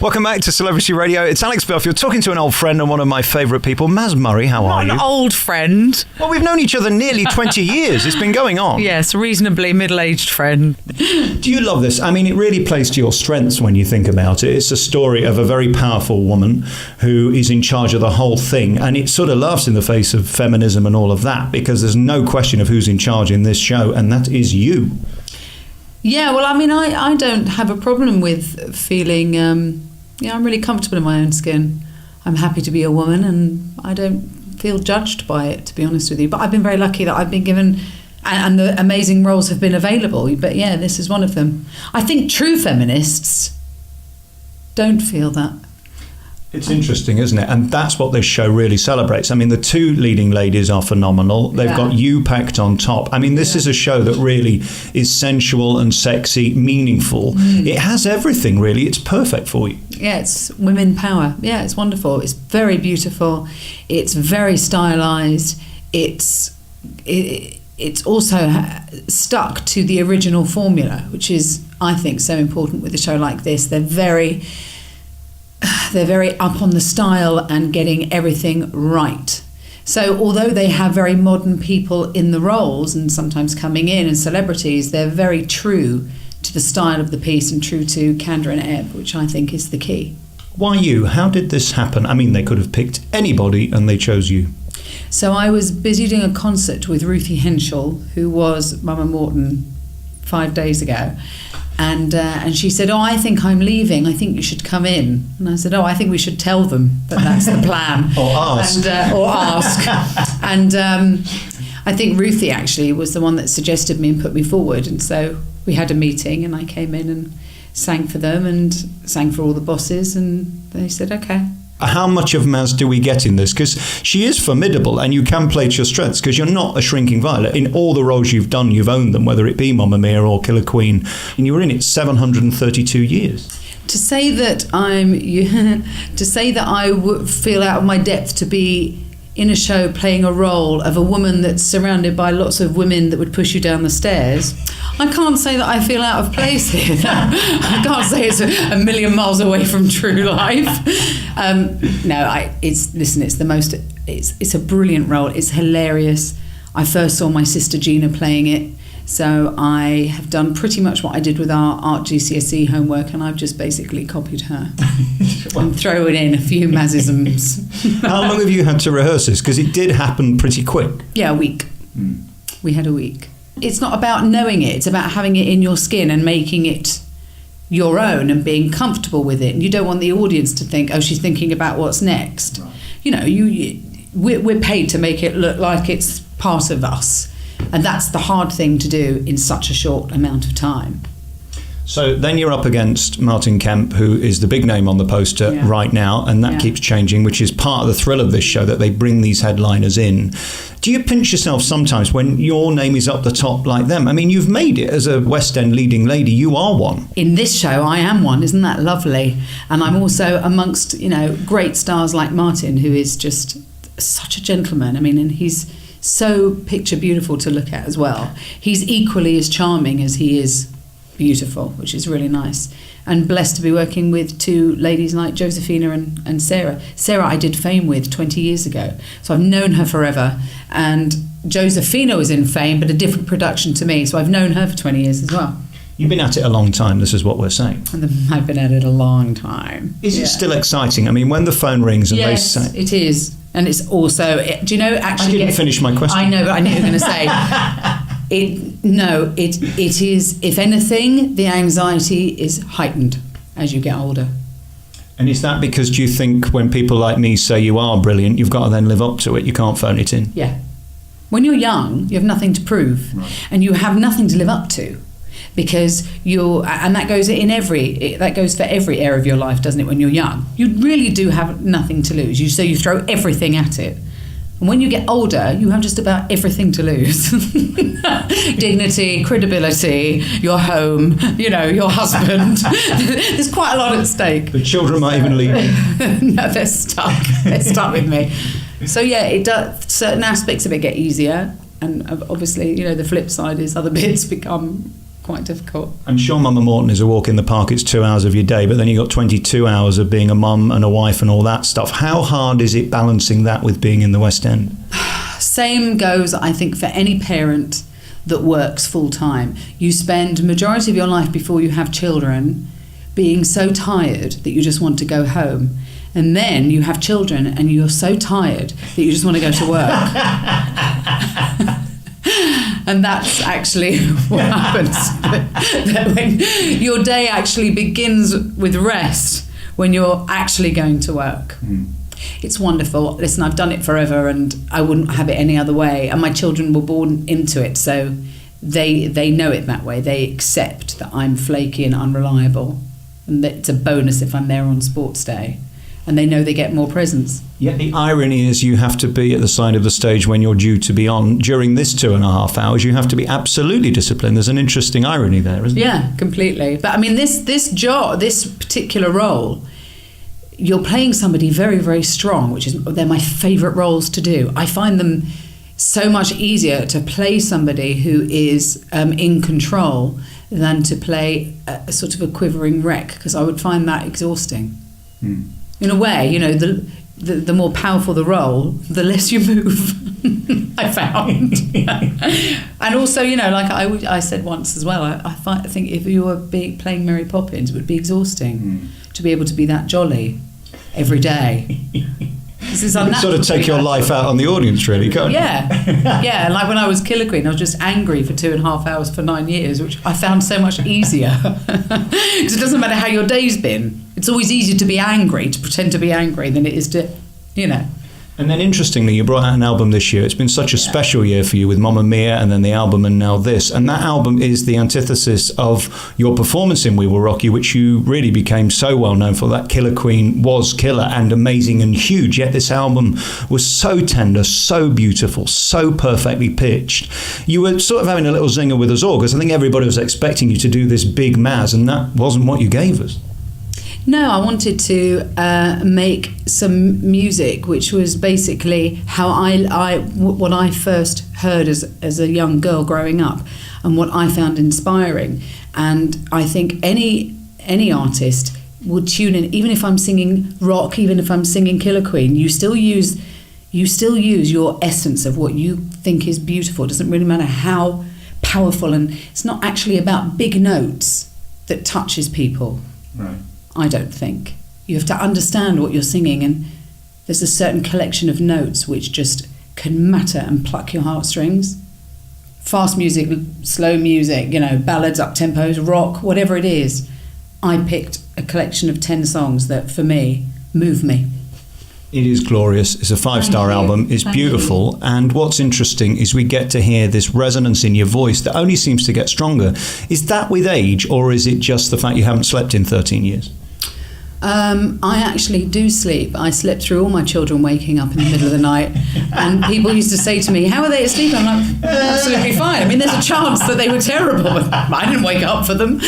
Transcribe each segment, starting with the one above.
Welcome back to Celebrity Radio. It's Alex Belf. You're talking to an old friend and one of my favourite people, Mazz Murray. How are you? Not an old friend. Well, we've known each other nearly 20 years. It's been going on. Yes, reasonably middle-aged friend. Do you love this? I mean, it really plays to your strengths when you think about it. It's a story of a very powerful woman who is in charge of the whole thing, and it sort of laughs in the face of feminism and all of that, because there's no question of who's in charge in this show, and that is you. Yeah, well, I mean, I don't have a problem with feeling... I'm really comfortable in my own skin. I'm happy to be a woman and I don't feel judged by it, to be honest with you. But I've been very lucky that I've been given, and the amazing roles have been available. But yeah, this is one of them. I think true feminists don't feel that. It's interesting, isn't it? And that's what this show really celebrates. I mean, the two leading ladies are phenomenal. They've got you packed on top. I mean, this is a show that really is sensual and sexy, meaningful. It has everything, really. It's perfect for you. Yeah, it's women power. Yeah, it's wonderful. It's very beautiful. It's very stylized. It's also stuck to the original formula, which is, I think, so important with a show like this. They're very up on the style and getting everything right. So although they have very modern people in the roles and sometimes coming in and celebrities, they're very true to the style of the piece and true to candour and ebb, which I think is the key. Why you? How did this happen? I mean, they could have picked anybody and they chose you. So I was busy doing a concert with Ruthie Henschel, who was Mama Morton 5 days ago. And she said, I think I'm leaving. I think you should come in. And I said, I think we should tell them that that's the plan. Or ask. And I think Ruthie actually was the one that suggested me and put me forward. And so we had a meeting and I came in and sang for them and sang for all the bosses. And they said, okay. How much of Mazz do we get in this? Because she is formidable and you can play to your strengths because you're not a shrinking violet. In all the roles you've done, you've owned them, whether it be Mamma Mia or Killer Queen. And you were in it 732 years. To say that I would feel out of my depth to be in a show playing a role of a woman that's surrounded by lots of women that would push you down the stairs, I can't say that I feel out of place here. I can't say it's a million miles away from true life. It's a brilliant role. It's hilarious. I first saw my sister Gina playing it, so I have done pretty much what I did with our art GCSE homework, and I've just basically copied her and thrown in a few Mazzisms. How long have you had to rehearse this? Because it did happen pretty quick. Yeah, a week. We had a week. It's not about knowing it, it's about having it in your skin and making it your own and being comfortable with it. And you don't want the audience to think, she's thinking about what's next. Right. You know, we're paid to make it look like it's part of us. And that's the hard thing to do in such a short amount of time. So then you're up against Martin Kemp, who is the big name on the poster right now, and that keeps changing, which is part of the thrill of this show, that they bring these headliners in. Do you pinch yourself sometimes when your name is up the top like them? I mean, you've made it as a West End leading lady. You are one. In this show, I am one. Isn't that lovely? And I'm also amongst, great stars like Martin, who is just such a gentleman. I mean, and he's so picture beautiful to look at as well. He's equally as charming as he is beautiful, which is really nice. And blessed to be working with two ladies like Josephina and Sarah. Sarah I did Fame with 20 years ago, so I've known her forever. And Josephina was in Fame, but a different production to me, so I've known her for 20 years as well. You've been at it a long time, this is what we're saying. I've been at it a long time. Is it still exciting? I mean, when the phone rings and they say... Yes, it is. And it's also, do you know, actually... I didn't finish my question. I know, but I knew you were going to say... It is, if anything, the anxiety is heightened as you get older. And is that because, do you think, when people like me say you are brilliant, you've got to then live up to it, you can't phone it in? Yeah. When you're young, you have nothing to prove, and you have nothing to live up to, because and that goes for every area of your life, doesn't it? When you're young, you really do have nothing to lose. So you throw everything at it. And when you get older, you have just about everything to lose. Dignity, credibility, your home, your husband. There's quite a lot at stake. The children might even leave. No, they're stuck. They're stuck with me. So yeah, it does. Certain aspects of it get easier, and obviously, the flip side is other bits become quite difficult. I'm sure Mama Morton is a walk in the park. It's 2 hours of your day, but then you've got 22 hours of being a mum and a wife and all that stuff. How hard is it balancing that with being in the West End? Same goes, I think, for any parent that works full time. You spend the majority of your life before you have children being so tired that you just want to go home. And then you have children and you're so tired that you just want to go to work. And that's actually what happens. That when your day actually begins with rest when you're actually going to work. It's wonderful. Listen, I've done it forever and I wouldn't have it any other way. And my children were born into it, so they know it that way. They accept that I'm flaky and unreliable, and that it's a bonus if I'm there on sports day. And they know they get more presents. Yet the irony is you have to be at the side of the stage when you're due to be on. During this 2.5 hours, you have to be absolutely disciplined. There's an interesting irony there, isn't there? Yeah, completely. But I mean, this job, this particular role, you're playing somebody very, very strong, they're my favourite roles to do. I find them so much easier to play somebody who is in control than to play a sort of a quivering wreck, because I would find that exhausting. In a way, you know, the more powerful the role, the less you move. I found. And also, you know, like I said once as well, I think if you were playing Mary Poppins, it would be exhausting to be able to be that jolly every day. This is unnatural. Sort of take your life out on the audience, really, can't you? Yeah. Like when I was Killer Queen, I was just angry for 2.5 hours for 9 years, which I found so much easier. Because it doesn't matter how your day's been. It's always easier to be angry, to pretend to be angry, than it is to, you know. And then interestingly, you brought out an album this year. It's been such a special year for you with Mamma Mia and then the album and now this. And that album is the antithesis of your performance in We Will Rock You, which you really became so well known for. That Killer Queen was killer and amazing and huge. Yet this album was so tender, so beautiful, so perfectly pitched. You were sort of having a little zinger with us all, because I think everybody was expecting you to do this big Mazz, and that wasn't what you gave us. No, I wanted to make some music which was basically how what I first heard as a young girl growing up, and what I found inspiring. And I think any artist would tune in, even if I'm singing rock, even if I'm singing Killer Queen, you still use your essence of what you think is beautiful. It doesn't really matter how powerful, and it's not actually about big notes that touches people. Right. I don't think. You have to understand what you're singing, and there's a certain collection of notes which just can matter and pluck your heartstrings. Fast music, slow music, you know, ballads, up-tempos, rock, whatever it is. I picked a collection of 10 songs that, for me, move me. It is glorious. It's a 5-star album. It's beautiful. And what's interesting is we get to hear this resonance in your voice that only seems to get stronger. Is that with age, or is it just the fact you haven't slept in 13 years? I actually do sleep. I slept through all my children waking up in the middle of the night, and people used to say to me, how are they asleep? I'm like, absolutely fine. I mean, there's a chance that they were terrible, but I didn't wake up for them.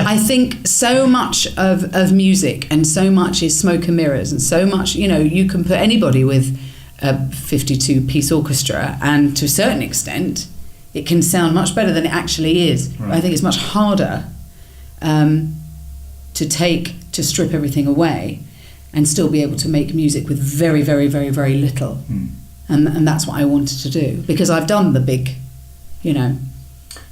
I think so much of music, and so much is smoke and mirrors, and so much, you know, you can put anybody with a 52-piece orchestra, and to a certain extent it can sound much better than it actually is. Right. I think it's much harder to strip everything away and still be able to make music with very, very, very, very little. And that's what I wanted to do, because I've done the big, you know.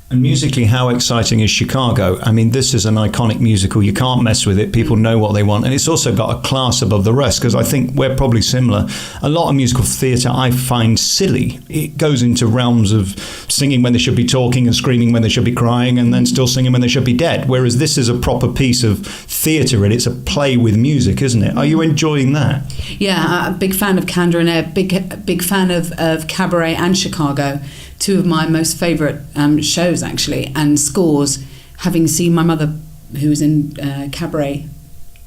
And musically, how exciting is Chicago? I mean, this is an iconic musical. You can't mess with it. People know what they want. And it's also got a class above the rest, because I think we're probably similar. A lot of musical theatre I find silly. It goes into realms of singing when they should be talking and screaming when they should be crying, and then still singing when they should be dead. Whereas this is a proper piece of theatre, really. It's a play with music, isn't it? Are you enjoying that? Yeah, I'm a big fan of Candor and Air, big fan of Cabaret and Chicago. Two of my most favourite shows, actually, and scores, having seen my mother, who was in Cabaret,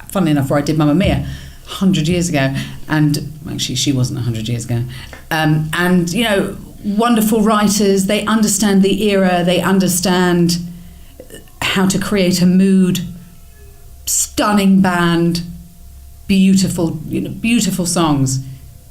funnily enough, where I did Mamma Mia 100 years ago, and actually she wasn't 100 years ago, and, you know, wonderful writers. They understand the era, they understand how to create a mood, stunning band, beautiful songs.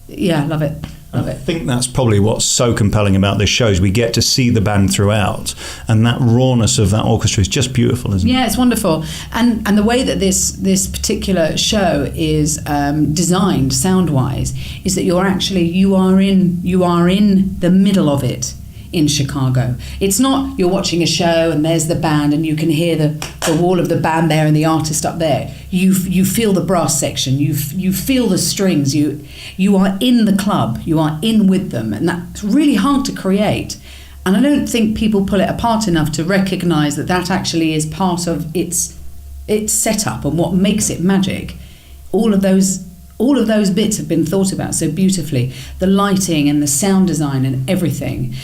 Yeah, love it. Love I it. think that's probably what's so compelling about this show is we get to see the band throughout, and that rawness of that orchestra is just beautiful, isn't it? Yeah, it's wonderful, and the way that this particular show is designed sound wise is that you are in the middle of it in Chicago. It's not you're watching a show and there's the band and you can hear the wall of the band there and the artist up there. You feel the brass section. You feel the strings. You are in the club. You are in with them, and that's really hard to create. And I don't think people pull it apart enough to recognise that actually is part of its setup and what makes it magic. All of those bits have been thought about so beautifully. The lighting and the sound design and everything,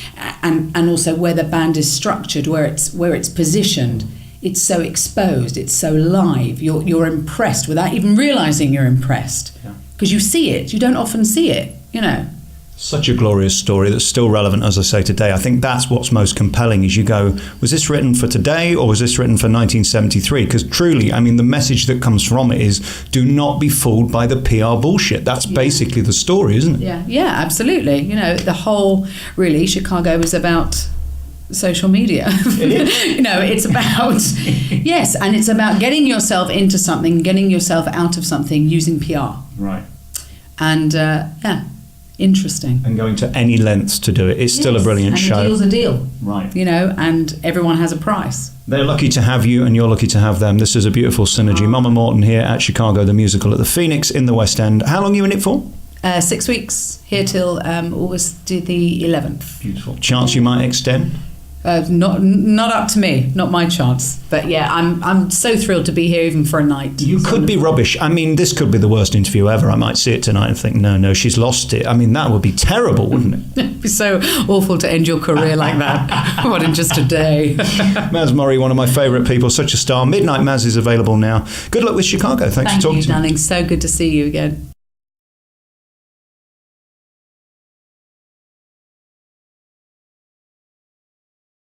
and also where the band is structured, where it's positioned. It's so exposed. It's so live. You're impressed without even realising you're impressed, because you see it. You don't often see it, you know. Such a glorious story that's still relevant, as I say, today. I think that's what's most compelling is you go, was this written for today or was this written for 1973? Because truly, I mean, the message that comes from it is do not be fooled by the PR bullshit. That's basically the story, isn't it? Yeah, absolutely. You know, the whole, really, Chicago was about social media. You know, it's about, yes, and it's about getting yourself into something, getting yourself out of something using PR. Right. And, interesting. And going to any lengths to do it. It's still a brilliant show. And a deal's a deal. Right. You know, and everyone has a price. They're lucky to have you and you're lucky to have them. This is a beautiful synergy. Mama Morton here at Chicago, the musical at the Phoenix in the West End. How long are you in it for? 6 weeks, here till August the 11th. Beautiful. Chance you might extend? Not up to me, not my chance. But yeah, I'm so thrilled to be here even for a night. You could be rubbish. I mean, this could be the worst interview ever. I might see it tonight and think, no, she's lost it. I mean, that would be terrible, wouldn't it? It'd be so awful to end your career like that. What, in just a day? Mazz Murray, one of my favourite people, such a star. Midnight Mazz is available now. Good luck with Chicago. Thanks for talking to me. Thank you, darling. So good to see you again.